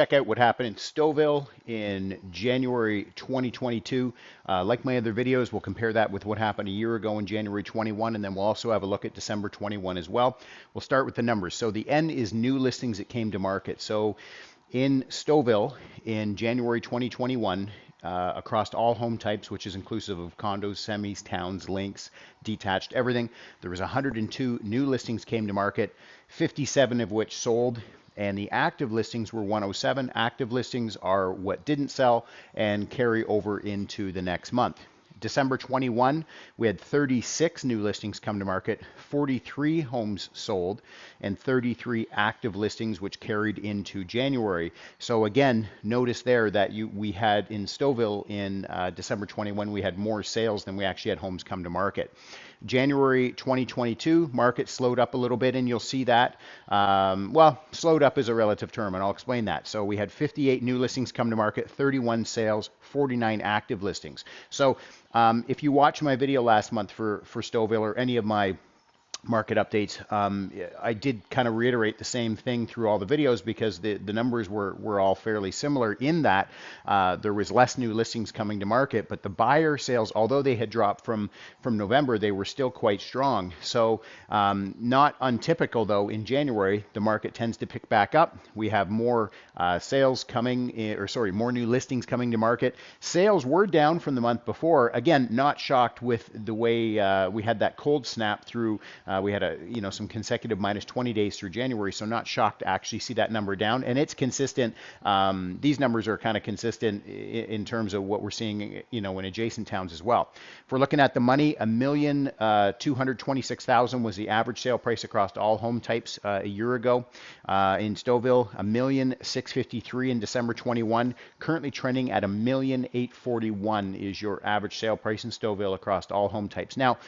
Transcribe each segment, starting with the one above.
Check out what happened in Stouffville in January 2022. Like my other videos, we'll compare that with what happened a year ago in January 21, and then we'll also have a look at December 21 as well. We'll start with the numbers. So the N is new listings that came to market. So in Stouffville in January 2021, across all home types, which is inclusive of condos, semis, towns, links, detached, everything, there was 102 new listings came to market, 57 of which sold, and the active listings were 107. Active listings are what didn't sell and carry over into the next month. December 21, we had 36 new listings come to market, 43 homes sold, and 33 active listings, which carried into January. So again, notice there that we had in Stouffville in December 21, we had more sales than we actually had homes come to market. January 2022, market slowed up a little bit, and you'll see that. Well, slowed up is a relative term, and I'll explain that. So we had 58 new listings come to market, 31 sales, 49 active listings. So if you watch my video last month for Stouffville or any of my market updates, I did kind of reiterate the same thing through all the videos because the numbers were all fairly similar in that there was less new listings coming to market, but the buyer sales, although they had dropped from November, they were still quite strong. So not untypical though, in January, the market tends to pick back up. We have more sales coming, more new listings coming to market. Sales were down from the month before. Again, not shocked with the way we had that cold snap through. We had some consecutive minus 20 days through January, so not shocked to actually see that number down. And it's consistent. These numbers are kind of consistent in terms of what we're seeing, in adjacent towns as well. If we're looking at the money, $1,226,000 was the average sale price across all home types a year ago. In Stouffville, $1,653,000 in December 21. Currently trending at $1,841,000 is your average sale price in Stouffville across all home types. Now,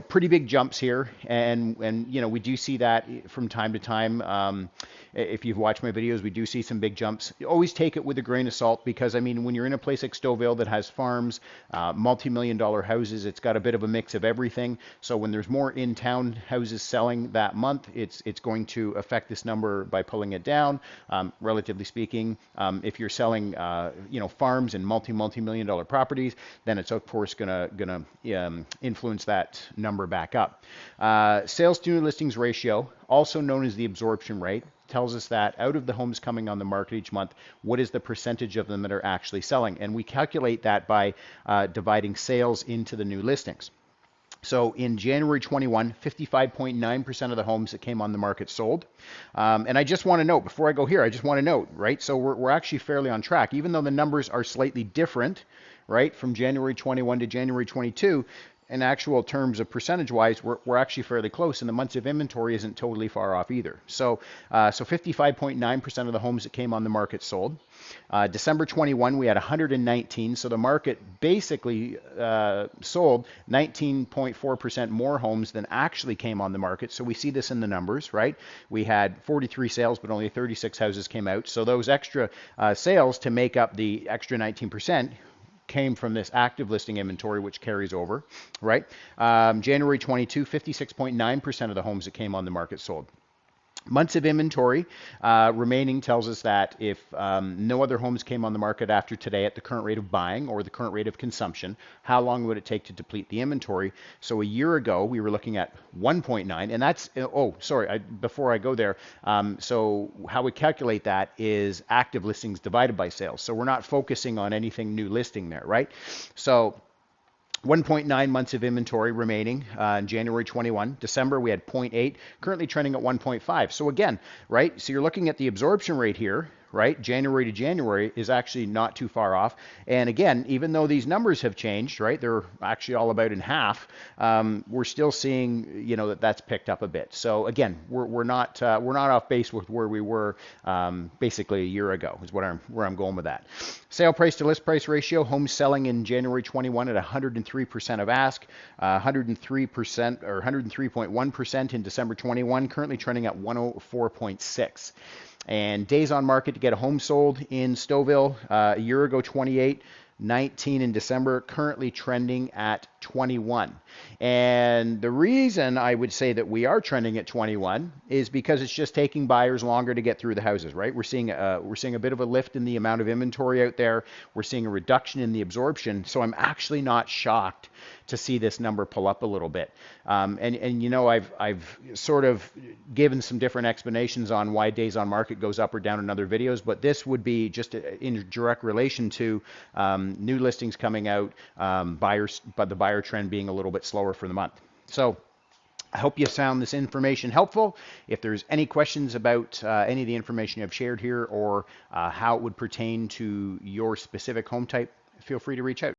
pretty big jumps here. And we do see that from time to time. If you've watched my videos, we do see some big jumps. Always take it with a grain of salt because, when you're in a place like Stouffville that has farms, multi-million-dollar houses, it's got a bit of a mix of everything. So when there's more in-town houses selling that month, it's going to affect this number by pulling it down, relatively speaking. If you're selling, farms and multi-million-dollar properties, then it's of course gonna influence that number back up. Sales to new listings ratio, also known as the absorption rate, tells us that out of the homes coming on the market each month, what is the percentage of them that are actually selling? And we calculate that by dividing sales into the new listings. So in January 21, 55.9% of the homes that came on the market sold. And I just want to note, before I go here, right? So we're actually fairly on track, even though the numbers are slightly different, right? From January 21 to January 22, in actual terms of percentage-wise, we're actually fairly close, and the months of inventory isn't totally far off either. So 55.9% of the homes that came on the market sold. December 21, we had 119, so the market basically sold 19.4% more homes than actually came on the market. So we see this in the numbers, right? We had 43 sales, but only 36 houses came out. So those extra sales to make up the extra 19% came from this active listing inventory, which carries over, right? January 22, 56.9% of the homes that came on the market sold. Months of inventory remaining tells us that if no other homes came on the market after today at the current rate of buying or the current rate of consumption, how long would it take to deplete the inventory? So a year ago, we were looking at 1.9, and that's, before I go there, so how we calculate that is active listings divided by sales. So we're not focusing on anything new listing there, right? So 1.9 months of inventory remaining in January 21. December, we had 0.8, currently trending at 1.5. So again, right, so you're looking at the absorption rate here, right? January to January is actually not too far off. And again, even though these numbers have changed, right, they're actually all about in half, we're still seeing, that's picked up a bit. So again, we're not off base with where we were basically a year ago is where I'm going with that. Sale price to list price ratio, homes selling in January 21 at 103% of ask, 103% or 103.1% in December 21, currently trending at 104.6. And days on market to get a home sold in Stouffville, a year ago 28, 19 in December, currently trending at 21. And the reason I would say that we are trending at 21 is because it's just taking buyers longer to get through the houses, right? We're seeing a bit of a lift in the amount of inventory out there. We're seeing a reduction in the absorption. So I'm actually not shocked to see this number pull up a little bit. And you know, I've sort of given some different explanations on why days on market goes up or down in other videos, but this would be just in direct relation to new listings coming out, but the buyer trend being a little bit slower for the month. So I hope you found this information helpful. If there's any questions about any of the information I've shared here or how it would pertain to your specific home type, feel free to reach out.